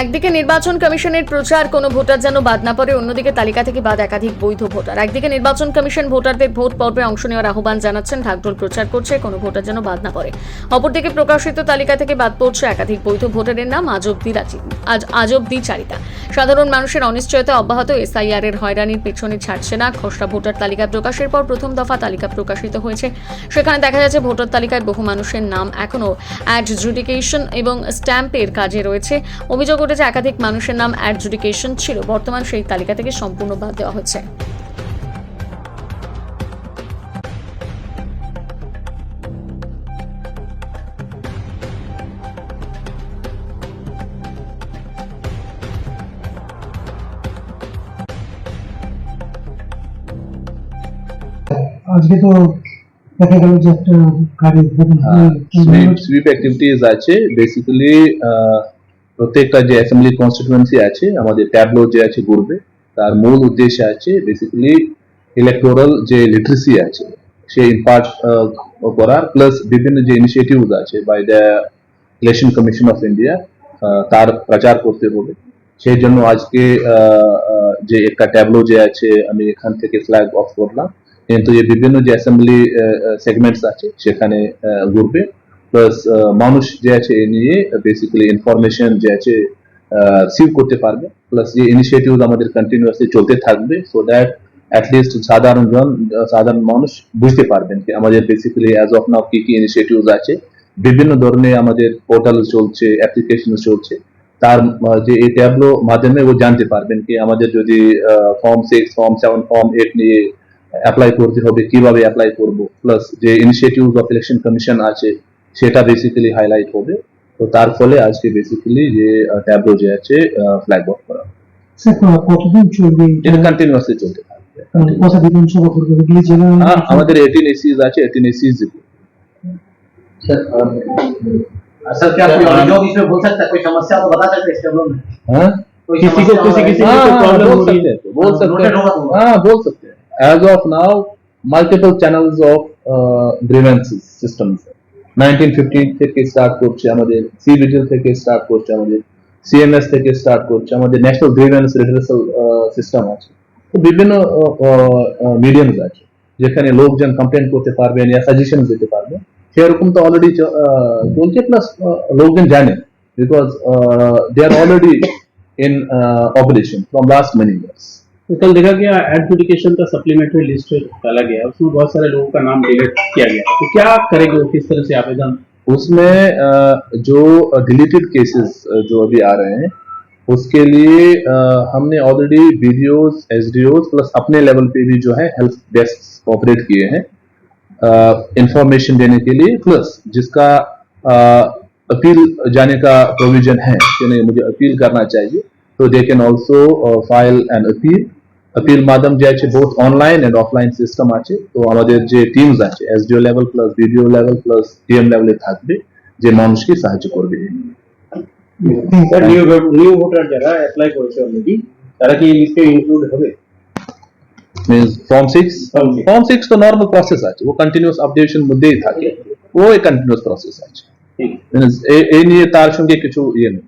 একদিকে নির্বাচন কমিশনের প্রচার কোনো ভোটার যেন বাদ না পড়ে, অন্যদিকে তালিকা থেকে বাদ একাধিক বৈধ ভোটার। একদিকে নির্বাচন কমিশন ভোটারদের ভোট পর্বে অংশ নেওয়ার আহ্বান জানাচ্ছেন, ঢাকঢোল প্রচার করছে কোনো ভোটার যেন বাদ না পড়ে। অপরদিকে প্রকাশিত তালিকা থেকে বাদ পড়ছে একাধিক বৈধ ভোটারের নাম। আজ অব্দি চারিতা। সাধারণ মানুষের অনিশ্চয়তা অব্যাহত। এসআইআর এর হয়রানির পেছনে ছাড়ছে না। খসড়া ভোটার তালিকা প্রকাশের পর প্রথম দফা তালিকা প্রকাশিত হয়েছে। সেখানে দেখা যাচ্ছে ভোটার তালিকায় বহু মানুষের নাম এখনও অ্যাডজুডিকেশন এবং স্ট্যাম্পের কাজে রয়েছে। অভিযোগ উঠেছে একাধিক মানুষের নাম অ্যাডজুডিকেশন ছিল, বর্তমান সেই তালিকা থেকে সম্পূর্ণ বাদ দেওয়া হচ্ছে। আজকে তো দেখা গেল যে একটা গাড়ি সুইপ অ্যাক্টিভিটিস আছে। বেসিক্যালি প্রত্যেকটা যে অ্যাসেম্বলি কনস্টিটুয়েন্সি আছে আমাদের ট্যাবলো যে আছে ঘুরবে, তার মূল উদ্দেশ্য আছে বেসিক্যালি ইলেকটোরাল যে লিটারেসি আছে সে ইম্পার্ট করার, প্লাস বিভিন্ন যে ইনিশিয়েটিভস আছে by the election commission of India তার প্রচার করতে হবে। সেই জন্য আজকে যে একটা ট্যাবলো যে আছে আমি এখান থেকে ফ্ল্যাগ অফ করলাম, কিন্তু যে বিভিন্ন যে অ্যাসেম্বলি সেগমেন্টস আছে সেখানে ঘুরবে, প্লাস মানুষ যে আছে এ নিয়ে বেসিক্যালি ইনফরমেশন যে আছে সিভ করতে পারবে, প্লাস যে ইনিশিয়েটিভ আমাদের কন্টিনিউয়াসলি চলতে থাকবে, সো দ্যাট অ্যাটলিস্ট সাধারণ মানুষ বুঝতে পারবেন যে আমাদের বেসিক্যালি অ্যাজ অফ নাও কি কি ইনিশিয়েটিভস আছে। বিভিন্ন ধরনের আমাদের পোর্টাল চলছে, অ্যাপ্লিকেশন চলছে, তার যে এই ট্যাবলো মাধ্যমে ও জানতে পারবেন কি আমাদের যদি ফর্ম 6, ফর্ম 7, ফর্ম 8 নিয়ে অ্যাপ্লাই করতে হবে, কিভাবে অ্যাপ্লাই করব, প্লাস যে ইনিশিয়েটিভস অফ ইলেকশন কমিশন আছে সেটা বেসিক্যালি হাইলাইট হবে। তো তার ফলে আজকে বেসিক্যালি যে ট্যাবলো যে আছে ফ্ল্যাগ অফ করা। কতদিন চলবে এটা কন্টিনিউয়াসলি চলতে থাকবে। কথা বিধানসভা করবে আমাদের 18 এসিজ আছে, 18 एसीज सर क्या कोई जो इसमें बोल सकता है, कोई समस्या तो बता सकते हैं इसके में? हाँ किसी को प्रॉब्लम हो रही है बोल सकते हैं। हाँ बोल सकते हैं। As of now multiple channels of grievances systems 1915 থেকে স্টার্ট করছে আমাদের, সিভিজিল থেকে স্টার্ট করছে আমাদের, সিএমএস থেকে স্টার্ট করছে আমাদের, ন্যাশনাল গ্রিভেন্স রিডারেশন সিস্টেম আছে। তো বিভিন্ন মিডিয়ামস আছে যেখানে লোকজন কমপ্লেন করতে পারবেন या সাজেশন দিতে পারবেন। সেরকম তো অলরেডি চলছে, প্লাস লোকজন জানে because they are already in operation from last many years. तो कल देखा गया एडजुडिकेशन का सप्लीमेंट्री लिस्ट डाला गया, उसमें बहुत सारे लोगों का नाम डिलीट किया गया, तो क्या करेंगे वो, किस तरह से आवेदन? उसमें जो डिलीटेड केसेस जो अभी आ रहे हैं उसके लिए हमने ऑलरेडी बीडीओज, एसडीओज प्लस अपने लेवल पे भी जो है हेल्प डेस्क ऑपरेट किए हैं इंफॉर्मेशन देने के लिए, प्लस जिसका अपील जाने का प्रोविजन है कि नहीं मुझे अपील करना चाहिए तो they can also file an appeal माध्यम যে আছে both online and offline system আছে। তো আমাদের যে টিমস আছে SDO level plus BDO level plus DM লেভেলে থাকবে যে মানুষকে সাহায্য করবে। স্যার নিউ ভোটার যারা অ্যাপ্লাই করেছে অলরেডি তারা কি এই লিস্টে ইনক্লুড হবে? मींस फॉर्म 6 तो नॉर्मल प्रोसेस আছে, वो কন্টিনিউয়াস আপডেশন মধ্যেই থাকে, ও এক কন্টিনিউয়াস প্রসেস আছে। এই নিয়ে তার সঙ্গে কিছু ইয়ে নেই।